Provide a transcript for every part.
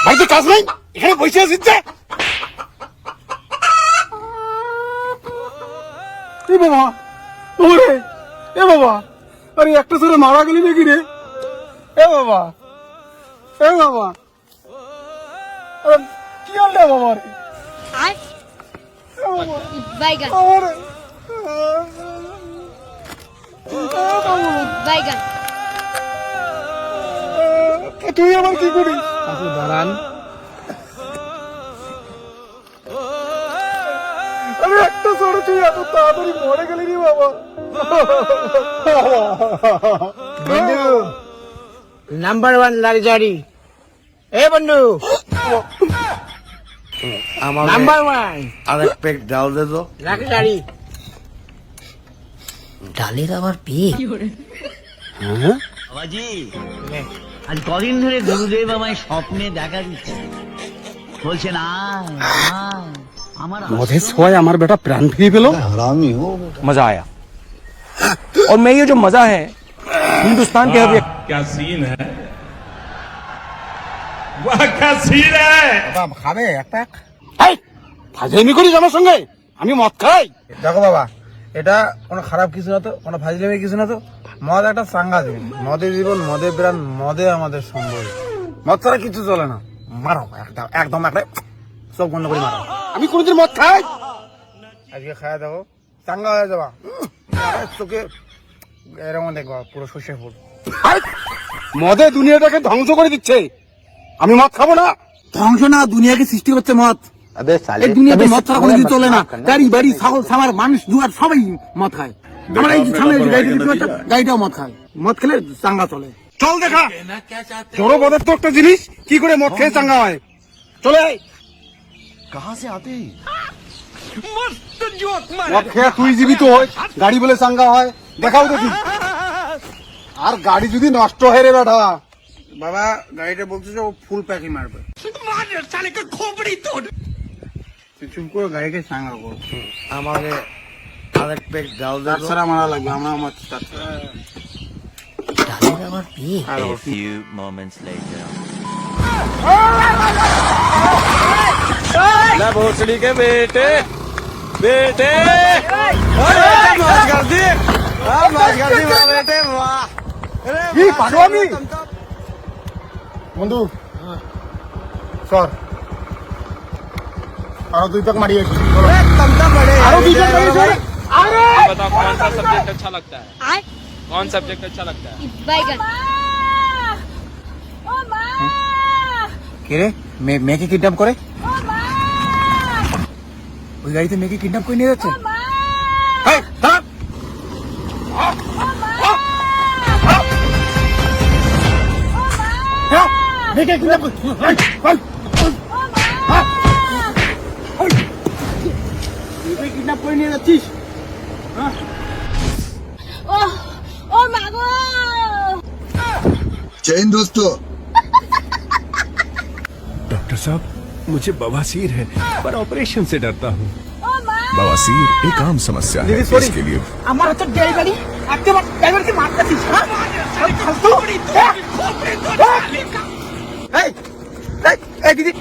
বাড়িতে কাজ নাই, এখানে বসে আছিস যে? এ বাবা, ওরে এ বাবা, আরে একটা ছেলে মারা গেলি নাকি রে? এ বাবা, এ বাবা, কি হল বাবা রে? বাইগান বাইগান তুই আবার কি করিস? দাঁড়ান, আরে একটা ছেলে তুই এত তাড়াতাড়ি মরে গেলি রে বাবা। বন্ধু নাম্বার 1 লারিজারি। এ বন্ধু নাম্বার 1 আরেক পেক ডাল দে তো। লারিজারি। ডালের আবার পেয়ে বাবাজি আজ কদিন ধরে গুরুদেব আমায় স্বপ্নে দেখা দিচ্ছে, বলছেন আয় আয় আমার মধে ছোঁয়ায় আমার বেটা প্রাণ ফিরে পেল। मजा आया और मैं ये जो मजा है हिंदुस्तान के हर क्या सीन है, वाह क्या सीन है। বাবা খাবে একটা? এই ফাজলামি করিস আমার সঙ্গে? আমি মদ খাই? দেখো বাবা, এটা কোনো খারাপ কিছু না তো, কোনো ফাজলামি কিছু না তো। মদ একটা চাঙ্গা জিনিস, মদের জীবন, মদের প্রাণ, মদে আমাদের সম্বল। মদ ছাড়া কিছু চলে না। মারো একটা, একদম একটা সব বন্ধ করে মারো। আমি কোনোদিন মদ খাই? আজকে খাওয়া দেখো, চাঙ্গা হয়ে যাবা। চোখে এরকম দেখবা পুরো শস্যের ফুল। মদে দুনিয়াটাকে ধ্বংস করে দিচ্ছে, আমি মদ খাবো না। ধ্বংস না, দুনিয়াকে সৃষ্টি করছে মদ। এই দুনিয়াতে মদ ছাড়া কোনো কিছু চলে না। গাড়ি বাড়ি ছাগল ছামার মানুষ দুয়ার সবাই মদ খায়। আমরা এই যে সামনে যে গাড়িটা দেখতে পাচ্ছ, গাড়িটাও মদ খায়। মদ খেলে চাঙ্গা চলে। চল দেখা তোর মদের তো একটা জিনিস কি করে মদ খেয়ে চাঙ্গা হয়। চলে আয়। মদ খেয়ে তুই জীবিত হয়, গাড়ি বলে চাঙ্গা হয়, দেখাও দেখি। আর গাড়ি যদি নষ্ট হয় রে বেটা, বাবা গাড়িটা বলছে যে ও ফুল প্যাকই মারবে। তুই চুপ করে গাড়িকে চাঙ্গা কর। আমাকে আরেক পেক ডাল দে তার তো। ছাড়া মারা লাগবে, আমরা আমার ডালের আবার পেয়ে A few moments later. भोसड़ी के बेटे बेटे কি পারো আমি? বন্ধু সর, আরো দুই প্যাক মারিয়ে আরো দুই প্যাক মারিয়ে। আরে बताओ कौन सा सब्जेक्ट अच्छा लगता है, আয় कौन सब्जेक्ट अच्छा लगता है। বাইগান কে রে? মেয়েকে কিডন্যাপ করে ওই গাড়িতে মেয়েকে কিডন্যাপ করে নিয়ে যাচ্ছে। এই, দাঁড়া। দেখে কিডন্যাপ কর। এই, এই, কিডন্যাপ করে নিয়ে যাচ্ছিস? ও মা গো চেইন দোস্ত। डॉक्टर साहब मुझे बवासीर है पर ऑपरेशन से डरता हूँ। ও মা बवासीर एक आम समस्या है, इसके लिए আমার হচ্ছে ডেলিভারি, আজকে আমার ড্রাইভারকে মারতেছিস। এই দিদি,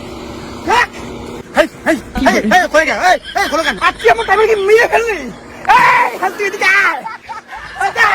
এই এই এই এই কই গেল? এই এই খোলো কেন? আজকে আমার ড্রাইভারকে মেরে ফেললি। এই হাসি এদিকে আয়। এই যা।